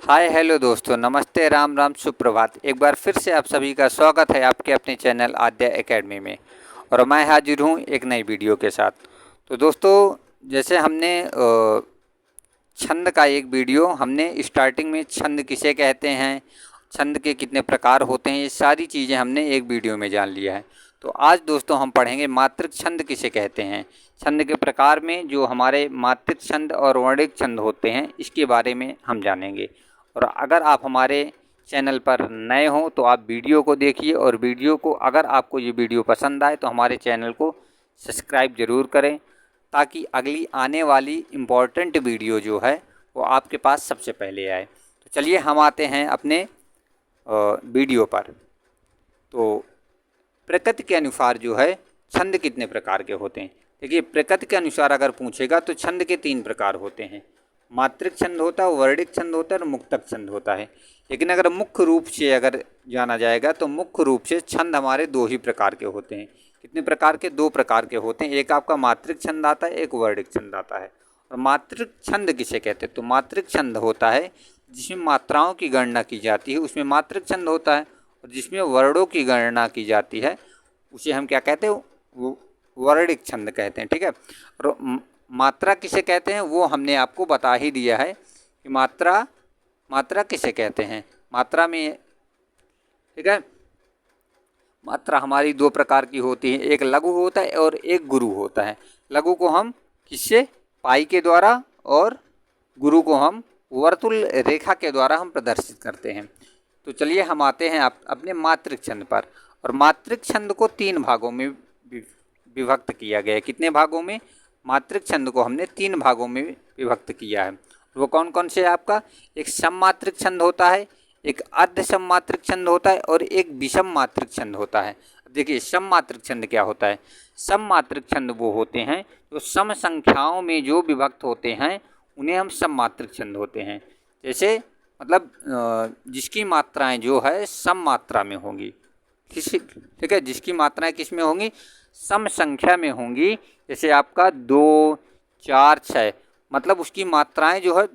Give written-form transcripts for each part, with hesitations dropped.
Hi hello दोस्तों, नमस्ते, राम राम, सुप्रभात। एक बार फिर से आप सभी का स्वागत है आपके अपने चैनल आद्या एकेडमी में। और मैं हाजिर हूँ एक नई वीडियो के साथ। तो दोस्तों, जैसे हमने छंद का एक वीडियो हमने स्टार्टिंग में छंद किसे कहते हैं, छंद के कितने प्रकार होते हैं, ये सारी चीज़ें हमने एक वीडियो में जान लिया है। तो आज दोस्तों हम पढ़ेंगे मात्रिक छंद किसे कहते हैं। छंद के प्रकार में जो हमारे मात्रिक छंद और वर्णिक छंद होते हैं, इसके बारे में हम जानेंगे। और अगर आप हमारे चैनल पर नए हों तो आप वीडियो को देखिए, और वीडियो को अगर आपको ये वीडियो पसंद आए तो हमारे चैनल को सब्सक्राइब ज़रूर करें, ताकि अगली आने वाली इम्पॉर्टेंट वीडियो जो है वो आपके पास सबसे पहले आए। तो चलिए हम आते हैं अपने वीडियो पर। तो प्रकृति के अनुसार जो है छंद कितने प्रकार के होते हैं। देखिए, प्रकृति के अनुसार अगर पूछेगा तो छंद के 3 प्रकार होते हैं। मात्रिक छंद होता है, वर्णिक छंद होता है और मुक्तक छंद होता है। लेकिन अगर मुख्य रूप से अगर जाना जाएगा तो मुख्य रूप से छंद हमारे 2 ही प्रकार के होते हैं। कितने प्रकार के? 2 प्रकार के होते हैं। एक आपका मात्रिक छंद आता है, एक वर्णिक छंद आता है। और मात्रिक छंद किसे कहते हैं? तो मात्रिक छंद होता है जिसमें मात्राओं की गणना की जाती है, उसमें मात्रिक छंद होता है। और जिसमें वर्णों की गणना की जाती है उसे हम क्या कहते हैं? वो वर्णिक छंद कहते हैं। ठीक है। और मात्रा किसे कहते हैं वो हमने आपको बता ही दिया है कि मात्रा किसे कहते हैं। मात्रा में, ठीक है, मात्रा हमारी 2 प्रकार की होती है, एक लघु होता है और एक गुरु होता है। लघु को हम किससे? पाई के द्वारा, और गुरु को हम वर्तुल रेखा के द्वारा हम प्रदर्शित करते हैं। तो चलिए हम आते हैं अपने मात्रिक छंद पर। और मात्रिक छंद को 3 भागों में विभक्त किया गया है। कितने भागों में? मात्रिक छंद को हमने 3 भागों में विभक्त किया है। वो कौन कौन से? आपका एक सममात्रिक छंद होता है, एक अर्ध सममात्रिक छंद होता है और एक विषम मात्रिक छंद होता है। देखिए, सममात्रिक छंद क्या होता है? सममात्रिक छंद वो होते हैं जो सम संख्याओं में जो विभक्त होते हैं उन्हें हम सममात्रिक छंद होते हैं। जैसे मतलब जिसकी मात्राएं जो है सम मात्रा में होंगी, ठीक है, जिसकी मात्राएं किस में होंगी? सम संख्या में होंगी। जैसे आपका 2, 4, 6, मतलब उसकी मात्राएं जो है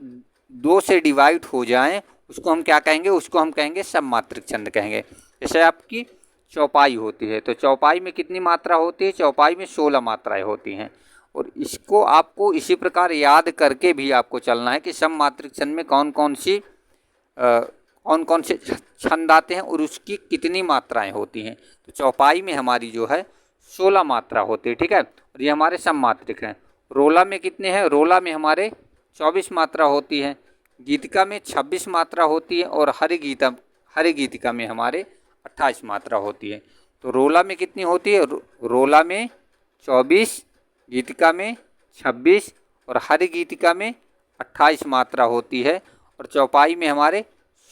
2 से डिवाइड हो जाएं, उसको हम क्या कहेंगे? उसको हम कहेंगे सममात्रिक छंद कहेंगे। जैसे आपकी चौपाई होती है, तो चौपाई में कितनी मात्रा होती है? चौपाई में 16 मात्राएं होती हैं। और इसको आपको इसी प्रकार याद करके भी आपको चलना है कि सममात्रिक छंद में कौन कौन से छंद आते हैं और उसकी कितनी मात्राएं होती हैं। तो चौपाई में हमारी जो है 16 मात्रा होती है। ठीक है। और ये हमारे सममात्रिक हैं। रोला में कितने हैं? रोला में हमारे 24 मात्रा होती है। गीतिका में 26 मात्रा होती है। और हरिगीतिका में हमारे 28 मात्रा होती है। तो रोला में कितनी होती है? रोला में 24, गीतिका में 26 और हरिगीतिका में 28 मात्रा होती है। और चौपाई में हमारे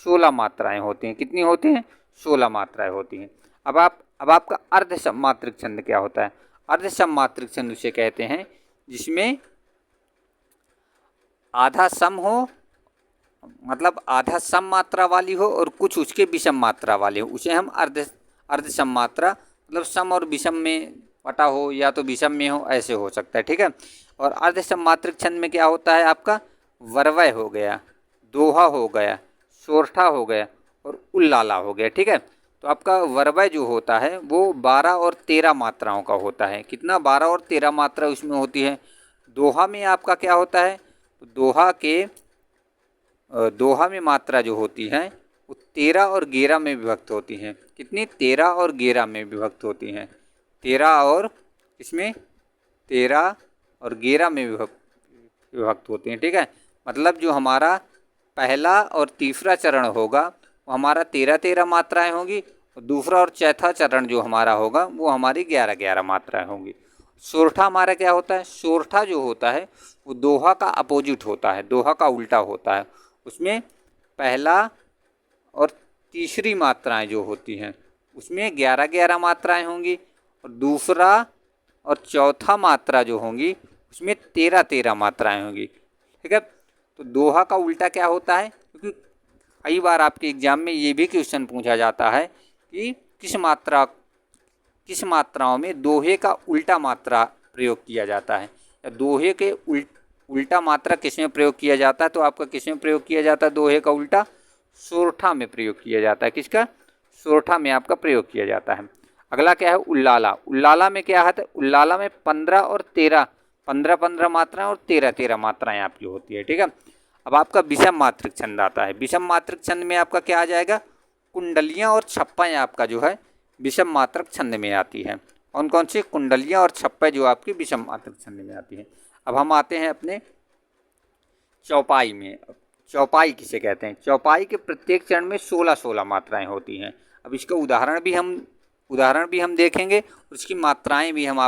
16 मात्राएं होती हैं। कितनी होती हैं? 16 मात्राएं होती हैं। अब आपका अर्ध सममात्रिक छंद क्या होता है? अर्ध सममात्रिक छंद उसे कहते हैं जिसमें आधा सम हो, मतलब आधा सम मात्रा वाली हो और कुछ उसके विषम मात्रा वाली हो, उसे हम अर्ध सम मात्रा, मतलब सम और विषम में बटा हो या तो विषम में हो, ऐसे हो सकता है। ठीक है। और अर्ध सममात्रिक छंद में क्या होता है? आपका वर्वय हो गया, दोहा हो गया, सोरठा हो गया और उल्लाला हो गया। ठीक है। तो आपका वर्वय जो होता है वो 12 और 13 मात्राओं का होता है। कितना? 12 और 13 मात्रा उसमें होती है। दोहा में आपका क्या होता है? दोहा में मात्रा जो होती है वो 13 और 11 में विभक्त होती हैं। कितनी? 13 और 11 में विभक्त होती हैं। 13 और इसमें 13 और 11 में विभक्त होती हैं। ठीक है। मतलब जो हमारा पहला और तीसरा चरण होगा वो हमारा 13 मात्राएं होंगी, और दूसरा और चौथा चरण जो हमारा होगा वो हमारी 11 मात्राएं होंगी। सोरठा हमारा क्या होता है? सोरठा जो होता है वो दोहा का अपोजिट होता है, दोहा का उल्टा होता है। उसमें पहला और तीसरी मात्राएं जो होती हैं उसमें 11 मात्राएं होंगी, और दूसरा और चौथा मात्रा जो होंगी उसमें 13 मात्राएं होंगी। ठीक है। तो दोहा का उल्टा क्या होता है? क्योंकि कई बार आपके एग्जाम में ये भी क्वेश्चन पूछा जाता है कि किस मात्राओं में दोहे का उल्टा मात्रा प्रयोग किया जाता है, या दोहे के उल्टा मात्रा किस में प्रयोग किया जाता है, तो आपका किस में प्रयोग किया जाता है, दोहे का उल्टा सोरठा में प्रयोग किया जाता है। किसका? सोरठा में आपका प्रयोग किया जाता है। अगला क्या है? उल्लाला। उल्लाला में क्या है? तो उल्लाला में 15 और 13, 15 मात्राएं और 13 मात्राएं आपकी होती है। ठीक है। अब आपका विषम मात्रिक छंद आता है। विषम मात्रिक छंद में आपका क्या आ जाएगा? कुंडलियां और छप्पाएं आपका जो है विषम मात्रक छंद में आती है। कौन कौन सी? कुंडलियां और छप्पे जो आपकी विषम मात्रक छंद में आती है। अब हम आते हैं अपने चौपाई में। चौपाई किसे कहते हैं? चौपाई के प्रत्येक चरण में 16 मात्राएं होती हैं। अब इसका उदाहरण भी हम देखेंगे और उसकी मात्राएं भी हम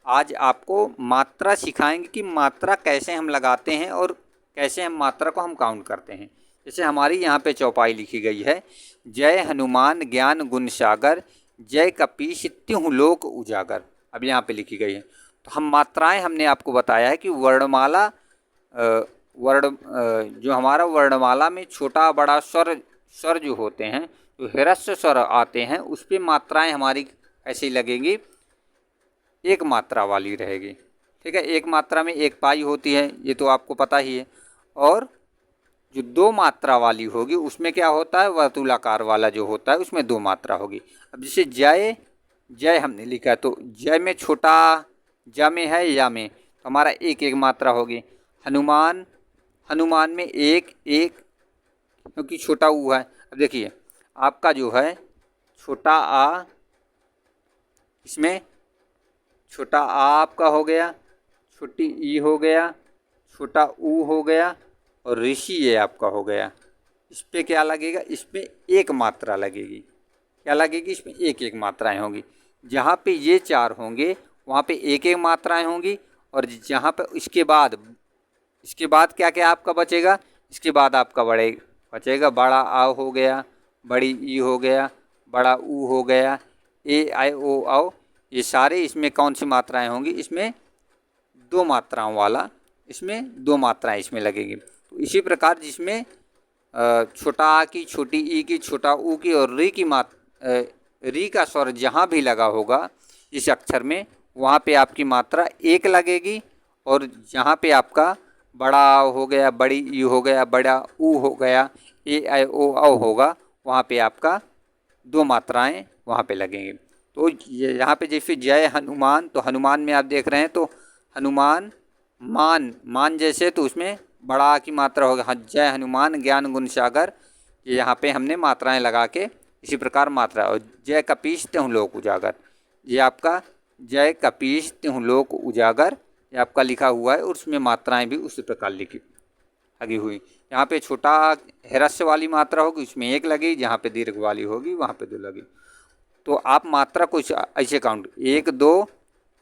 आज आपको मात्रा सिखाएंगे कि मात्रा कैसे हम लगाते हैं और कैसे हम मात्रा को हम काउंट करते हैं। जैसे हमारी यहाँ पे चौपाई लिखी गई है, जय हनुमान ज्ञान गुण सागर, जय कपीस त्यों लोक उजागर। अब यहाँ पे लिखी गई है। तो हम मात्राएं हमने आपको बताया है कि वर्णमाला जो हमारा वर्णमाला में छोटा बड़ा स्वर जो होते हैं, जो ह्रस्व स्वर आते हैं, उस पर मात्राएं हमारी ऐसी लगेंगी, एक मात्रा वाली रहेगी। ठीक है। एक मात्रा में एक पाई होती है, ये तो आपको पता ही है। और जो 2 मात्रा वाली होगी उसमें क्या होता है? वर्तुलाकार वाला जो होता है उसमें 2 मात्रा होगी। अब जैसे जय, जय हमने लिखा तो जय में छोटा ज में है या में, तो हमारा एक एक मात्रा होगी। हनुमान, हनुमान में एक एक, क्योंकि छोटा ऊ है। अब देखिए आपका जो है छोटा आ, इसमें छोटा आ आपका हो गया, छोटी ई हो गया, छोटा ऊ हो गया और ऋषि ये आपका हो गया। इस पे क्या लगेगा? इसमें एक मात्रा लगेगी। क्या लगेगी? इसमें एक एक मात्राएं होंगी। जहाँ पे ये 4 होंगे वहाँ पे एक एक मात्राएं होंगी, और जहाँ पे इसके बाद क्या क्या आपका बचेगा? इसके बाद आपका बचेगा बड़ा आ हो गया, बड़ी ई हो गया, बड़ा ऊ हो गया, ए आई ओ आओ। ये सारे इसमें कौन सी मात्राएं होंगी? इसमें 2 मात्राओं वाला, इसमें 2 मात्राएं इसमें लगेगी। तो इसी प्रकार जिसमें छोटा आ की, छोटी ई की, छोटा ऊ की और री का स्वर जहाँ भी लगा होगा इस अक्षर में, वहाँ पे आपकी मात्रा एक लगेगी। और जहाँ पे आपका बड़ा आ हो गया, बड़ी ई हो गया, बड़ा ऊ हो गया, ए आई ओ औ होगा, वहाँ पे आपका 2 मात्राएं वहाँ पे लगेंगी। तो यहाँ पे जैसे जय हनुमान, तो हनुमान में आप देख रहे हैं तो हनुमान मान जैसे, तो उसमें बड़ा की मात्रा होगा। जय हनुमान ज्ञान गुण सागर, ये यहाँ पे हमने मात्राएं लगा के इसी प्रकार मात्रा। और जय कपीस त्यों लोक उजागर, ये आपका जय कपीस त्यों लोक उजागर ये आपका लिखा हुआ है और उसमें मात्राएं भी उसी प्रकार लगी हुई। यहाँ पे छोटा ह्रस्व वाली मात्रा होगी उसमें एक लगेगी, जहाँ पे दीर्घ वाली होगी वहाँ पे 2 लगेगी। तो आप मात्रा कुछ ऐसे काउंट 1 2,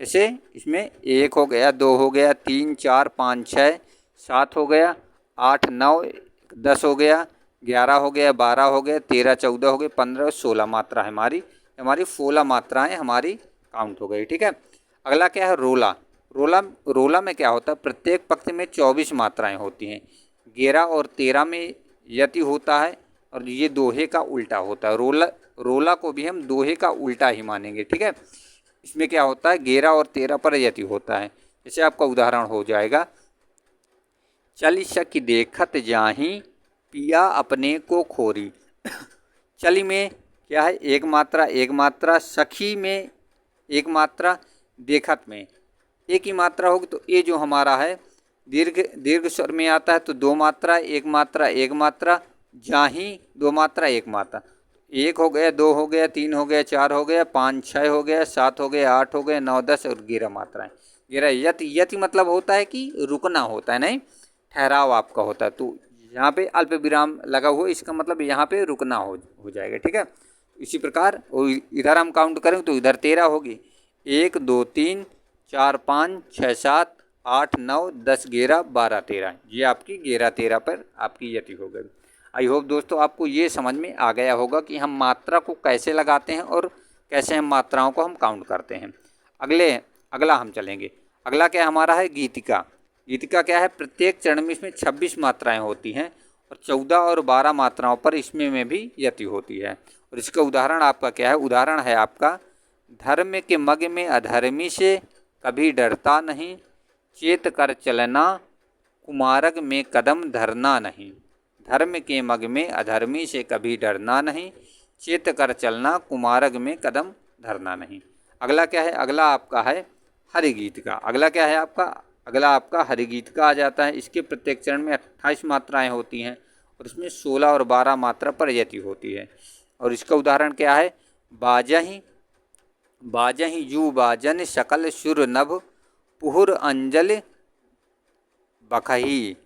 ऐसे इसमें 1 हो गया, 2 हो गया, 3 4 5 6 7 हो गया, 8 9 10 हो गया, 11 हो गया, 12 हो गया, 13 14 हो गए, 15 16 मात्रा है हमारी 16 मात्राएं हमारी काउंट हो गई। ठीक है। अगला क्या है? रोला। रोला में क्या होता है? प्रत्येक पंक्ति में 24 मात्राएं होती हैं। 11 और 13 में यति होता है और ये दोहे का उल्टा होता है। रोला को भी हम दोहे का उल्टा ही मानेंगे। ठीक है। इसमें क्या होता है? 11 और 13 पर यति होता है। जैसे आपका उदाहरण हो जाएगा, चली सखी देखत जाही पिया अपने को खोरी। चली में क्या है? एक मात्रा, सखी में एक मात्रा, देखत में एक ही मात्रा होगी। तो ये जो हमारा है दीर्घ स्वर में आता है तो 2 मात्रा, एक मात्रा, जाही 2 मात्रा, एक मात्रा। 1 हो गया, 2 हो गया, 3 हो गया, 4 हो गया, 5 6 हो गया, 7 हो गया, 8 हो गया, 9 10 और 11 मात्राएं। 11 यति मतलब होता है कि रुकना होता है, नहीं ठहराव आपका होता है। तो यहाँ पे अल्प विराम लगा हुआ, इसका मतलब यहाँ पे रुकना हो जाएगा। ठीक है। इसी प्रकार इधर हम काउंट करें तो इधर 13 होगी। 1 2 3 4 5 6 7 8 9 10 11 12 13, ये आपकी 11 13 पर आपकी यति हो गई। आई होप दोस्तों आपको ये समझ में आ गया होगा कि हम मात्रा को कैसे लगाते हैं और कैसे हम मात्राओं को हम काउंट करते हैं। अगला हम चलेंगे। अगला क्या हमारा है? गीतिका। गीतिका क्या है? प्रत्येक चरण में इसमें 26 मात्राएं होती हैं और 14 और 12 मात्राओं पर इसमें में भी यति होती है। और इसका उदाहरण आपका क्या है? उदाहरण है आपका, धर्म के मग में अधर्मी से कभी डरता नहीं, चेत कर चलना कुमारग में कदम धरना नहीं, धर्म के मग में अधर्मी से कभी डरना नहीं, चेत कर चलना कुमारग में कदम धरना नहीं। अगला क्या है? अगला आपका है हरिगीत का। अगला क्या है आपका? अगला आपका हरिगीत का आ जाता है। इसके प्रत्येक चरण में 28 मात्राएं होती हैं और इसमें 16 और 12 मात्रा प्रयति होती है। और इसका उदाहरण क्या है? बाजही बाजही जू बाजन शकल सुर नभ, पुहुर अंजल बखही,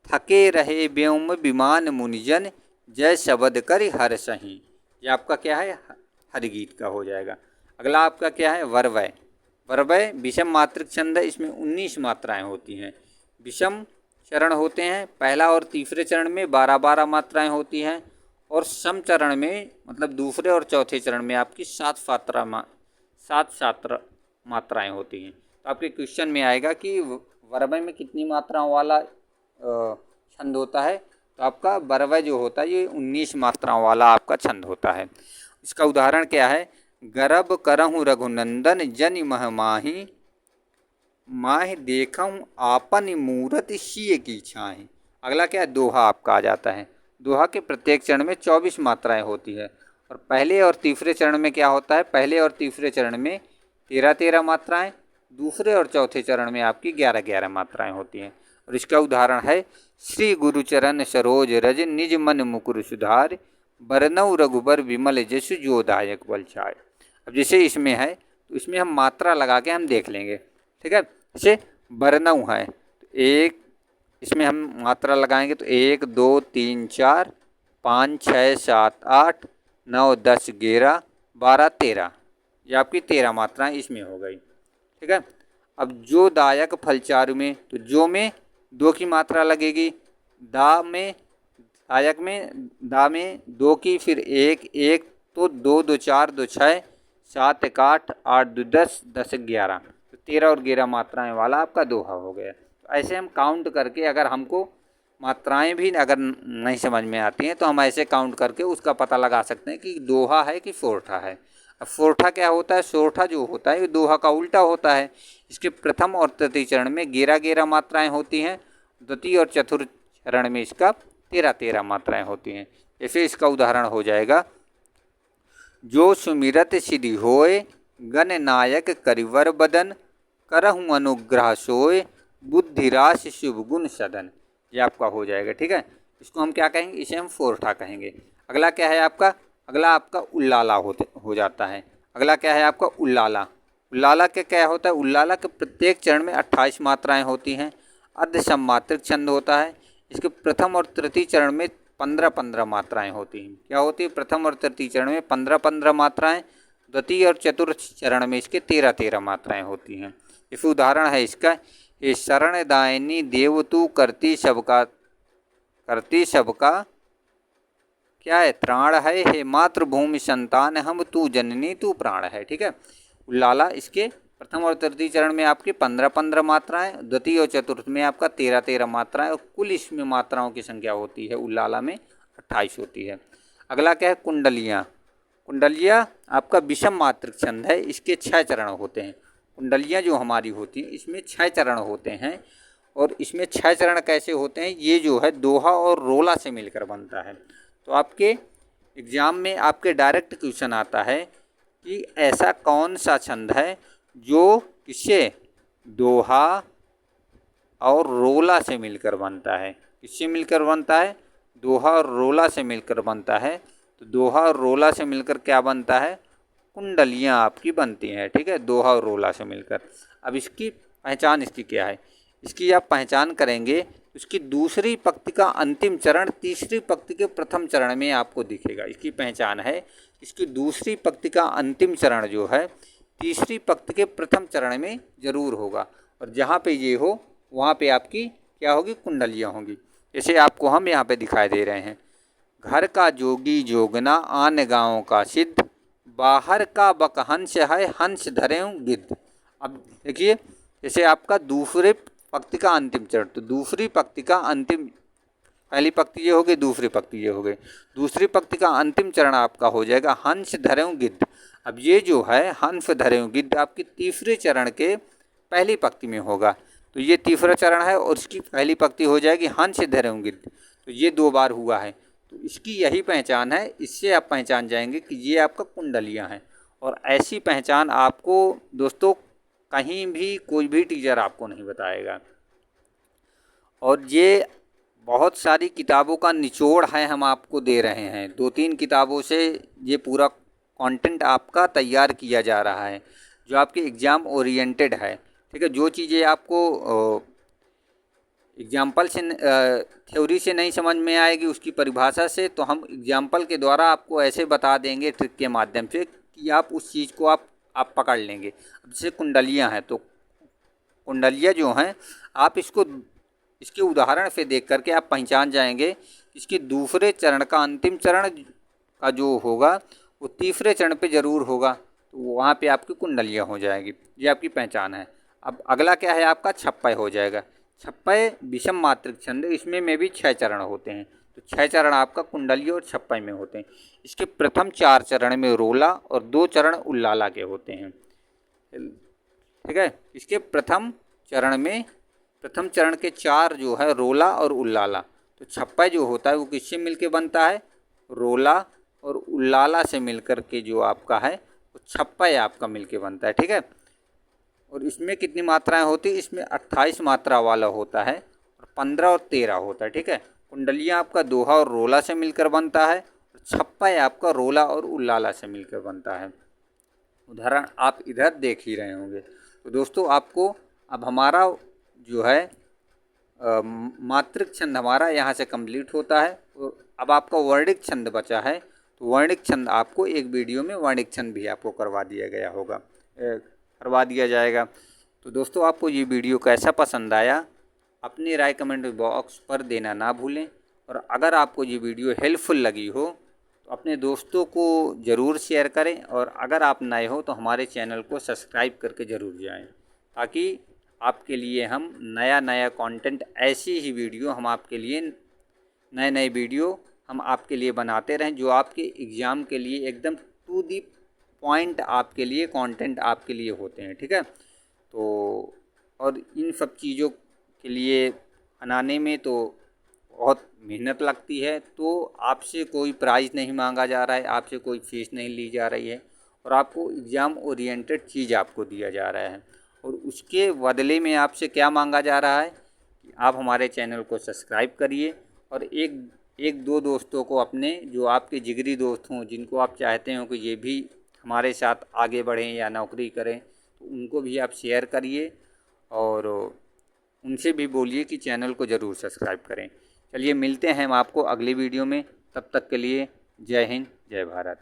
थके रहे व्योम विमान मुनिजन, जय शबद कर हर सही। ये आपका क्या है? हरिगीत का हो जाएगा। अगला आपका क्या है? वरवय। वरवय विषम मात्रिक छंद है। इसमें 19 मात्राएं होती हैं। विषम चरण होते हैं। पहला और तीसरे चरण में 12-12 मात्राएं होती हैं और सम चरण में मतलब दूसरे और चौथे चरण में आपकी 7 मात्राएं होती हैं। तो आपके क्वेश्चन में आएगा कि वरवय में कितनी मात्राओं वाला छंद होता है? तो आपका वरवय जो होता है ये 19 मात्राओं वाला आपका छंद होता है। इसका उदाहरण क्या है? गरब करहूँ रघुनंदन जनि मह माही, माह देखूँ आपन मूरत सिय की छाही। अगला क्या है? दोहा आपका आ जाता है। दोहा के प्रत्येक चरण में 24 मात्राएं होती है और पहले और तीसरे चरण में क्या होता है? पहले और तीसरे चरण में 13-13 मात्राएं, दूसरे और चौथे चरण में आपकी 11-11 मात्राएं होती हैं। और इसका उदाहरण है श्री गुरुचरण सरोज रज निज मन मुकुर सुधार, बरनऊ रघुबर विमल जसु जोदायक बल छाय। अब जैसे इसमें है तो इसमें हम मात्रा लगा के हम देख लेंगे, ठीक है। जैसे बरनऊ है तो एक, इसमें हम मात्रा लगाएंगे तो 1 2 3 4 5 6 7 8 9 10 11 12 13, ये आपकी 13 मात्राएं इसमें हो गई, ठीक है। अब जो दायक फलचारु में, तो जो में 2 की मात्रा लगेगी, दा में दायक में दा में 2 की, फिर 1 1 तो 2 2 4 2 6 7 1 8 8 2 10 10 11, तो 13 और 11 मात्राएं वाला आपका दोहा हो गया। तो ऐसे हम काउंट करके, अगर हमको मात्राएं भी अगर नहीं समझ में आती हैं तो हम ऐसे काउंट करके उसका पता लगा सकते हैं कि दोहा है कि सोरठा है। अब सोरठा क्या होता है? सोरठा जो होता है ये दोहा का उल्टा होता है। इसके प्रथम और तृतीय चरण में 11-11 मात्राएं होती हैं, द्वितीय और चतुर्थ चरण में इसका 13-13 मात्राएं होती हैं। जैसे इसका उदाहरण हो जाएगा, जो सुमिरत सिद्धि होए, गण नायक करिवर बदन, करहूँ अनुग्रह सोए, बुद्धिराश शुभ गुण सदन। ये आपका हो जाएगा, ठीक है। इसको हम क्या कहेंगे? इसे हम फोरठा कहेंगे। अगला क्या है आपका? अगला आपका उल्लाला हो जाता है। अगला क्या है आपका? उल्लाला। उल्लाला के क्या होता है? उल्लाला के प्रत्येक चरण में 28 मात्राएं होती हैं, अर्ध सम्मात्रिक छंद होता है। इसके प्रथम और तृतीय चरण में 15-15 मात्राएं होती हैं। क्या होती है? प्रथम और तृतीय चरण में 15-15 मात्राएं, द्वितीय और चतुर्थ चरण में इसके 13-13 मात्राएं होती हैं। इस उदाहरण है इसका, ये शरण दायनी देव तू करती सबका क्या है? त्राण है, हे मातृभूमि संतान हम, तू जननी तू प्राण है, ठीक है। उल्लाला इसके प्रथम और तृतीय चरण में आपकी 15-15 मात्राएं, द्वितीय और चतुर्थ में आपका 13-13 मात्राएं, और कुल इसमें मात्राओं की संख्या होती है उल्लाला में 28 होती है। अगला क्या है? कुंडलियाँ। कुंडलियाँ आपका विषम मात्रिक छंद है। इसके 6 चरण होते हैं। कुंडलियाँ जो हमारी होती हैं इसमें 6 चरण होते हैं। और इसमें 6 चरण कैसे होते हैं? ये जो है दोहा और रोला से मिलकर बनता है। तो आपके एग्ज़ाम में आपके डायरेक्ट क्वेश्चन आता है कि ऐसा कौन सा छंद है जो किससे? दोहा और रोला से मिलकर बनता है। किससे मिलकर बनता है? दोहा और रोला से मिलकर बनता है। तो दोहा और रोला से मिलकर क्या बनता है? कुंडलियाँ आपकी बनती हैं, ठीक है, दोहा और रोला से मिलकर। अब इसकी पहचान इसकी क्या है? इसकी आप पहचान करेंगे, उसकी दूसरी पंक्ति का अंतिम चरण तीसरी पंक्ति के प्रथम चरण में आपको दिखेगा। इसकी पहचान है, इसकी दूसरी पंक्ति का अंतिम चरण जो है तीसरी पंक्ति के प्रथम चरण में जरूर होगा, और जहाँ पे ये हो वहाँ पे आपकी क्या होगी? कुंडलियाँ होंगी। जैसे आपको हम यहाँ पे दिखाई दे रहे हैं, घर का जोगी जोगना आन गाँव का सिद्ध, बाहर का बकहंस है हंस धरें गिद्ध। अब देखिए, जैसे आपका दूसरे पंक्ति का अंतिम चरण, तो दूसरी पंक्ति का अंतिम, पहली पंक्ति ये हो गई, दूसरी पंक्ति ये हो गई, दूसरी पंक्ति का अंतिम चरण आपका हो जाएगा हंस धरें गिद्ध। अब ये जो है हंस धरें गिद्ध आपकी तीसरे चरण के पहली पंक्ति में होगा। तो ये तीसरा चरण है और इसकी पहली पंक्ति हो जाएगी हंस धरें गिद्ध। तो ये 2 बार हुआ है। तो इसकी यही पहचान है, इससे आप पहचान जाएंगे कि ये आपका कुंडलियाँ हैं। और ऐसी पहचान आपको दोस्तों कहीं भी कोई भी टीचर आपको नहीं बताएगा। और ये बहुत सारी किताबों का निचोड़ है, हम आपको दे रहे हैं। 2-3 किताबों से ये पूरा कंटेंट आपका तैयार किया जा रहा है जो आपके एग्ज़ाम ओरिएंटेड है। ठीक है, जो चीज़ें आपको एग्जाम्पल से थ्योरी से नहीं समझ में आएगी, उसकी परिभाषा से, तो हम एग्जाम्पल के द्वारा आपको ऐसे बता देंगे ट्रिक के माध्यम से कि आप उस चीज़ को आप पकड़ लेंगे। अब जैसे कुंडलियाँ हैं, तो कुंडलियाँ जो हैं आप इसके उदाहरण से देख करके आप पहचान जाएंगे। इसके दूसरे चरण का अंतिम चरण का जो होगा वो तीसरे चरण पे ज़रूर होगा, तो वहाँ पे आपकी कुंडलियाँ हो जाएगी। ये आपकी पहचान है। अब अगला क्या है आपका छप्पय हो जाएगा। छप्पय विषम मात्रिक छंद, इसमें में भी 6 चरण होते हैं। तो 6 चरण आपका कुंडली और छप्पय में होते हैं। इसके प्रथम 4 चरण में रोला और 2 चरण उल्लाला के होते हैं। ठीक है, इसके प्रथम चरण के 4 जो है रोला और उल्लाला। तो छप्पय जो होता है वो किससे मिलके बनता है? रोला और उल्लाला से मिलकर के जो आपका है वो छप्पय आपका मिलके बनता है। ठीक है, और इसमें कितनी मात्राएं होती है? इसमें 28 मात्रा वाला होता है और 15 और 13 होता है। ठीक है, कुंडलियाँ आपका दोहा और रोला से मिलकर बनता है और छप्पय आपका रोला और उल्लाला से मिलकर बनता है। उदाहरण आप इधर देख ही रहे होंगे। तो दोस्तों आपको अब हमारा जो है मात्रिक छंद हमारा यहाँ से कंप्लीट होता है और अब आपका वर्णिक छंद बचा है। तो वर्णिक छंद आपको एक वीडियो में वर्णिक छंद भी आपको करवा दिया जाएगा। तो दोस्तों आपको ये वीडियो कैसा पसंद आया अपनी राय कमेंट बॉक्स पर देना ना भूलें। और अगर आपको ये वीडियो हेल्पफुल लगी हो तो अपने दोस्तों को ज़रूर शेयर करें। और अगर आप नए हो तो हमारे चैनल को सब्सक्राइब करके ज़रूर जाएं, ताकि आपके लिए हम नया कंटेंट, ऐसी ही वीडियो हम आपके लिए नए वीडियो हम आपके लिए बनाते रहें, जो आपके एग्ज़ाम के लिए एकदम टू दी पॉइंट आपके लिए कंटेंट आपके लिए होते हैं। ठीक है, तो और इन सब चीज़ों के लिए बनाने में तो बहुत मेहनत लगती है। तो आपसे कोई प्राइज़ नहीं मांगा जा रहा है, आपसे कोई फीस नहीं ली जा रही है, और आपको एग्ज़ाम ओरिएंटेड चीज़ आपको दिया जा रहा है। और उसके बदले में आपसे क्या मांगा जा रहा है कि आप हमारे चैनल को सब्सक्राइब करिए और एक दो दोस्तों को, अपने जो आपके जिगरी दोस्त हों, जिनको आप चाहते हो कि ये भी हमारे साथ आगे बढ़ें या नौकरी करें, तो उनको भी आप शेयर करिए और उनसे भी बोलिए कि चैनल को ज़रूर सब्सक्राइब करें। चलिए मिलते हैं हम आपको अगली वीडियो में, तब तक के लिए जय हिंद, जय भारत।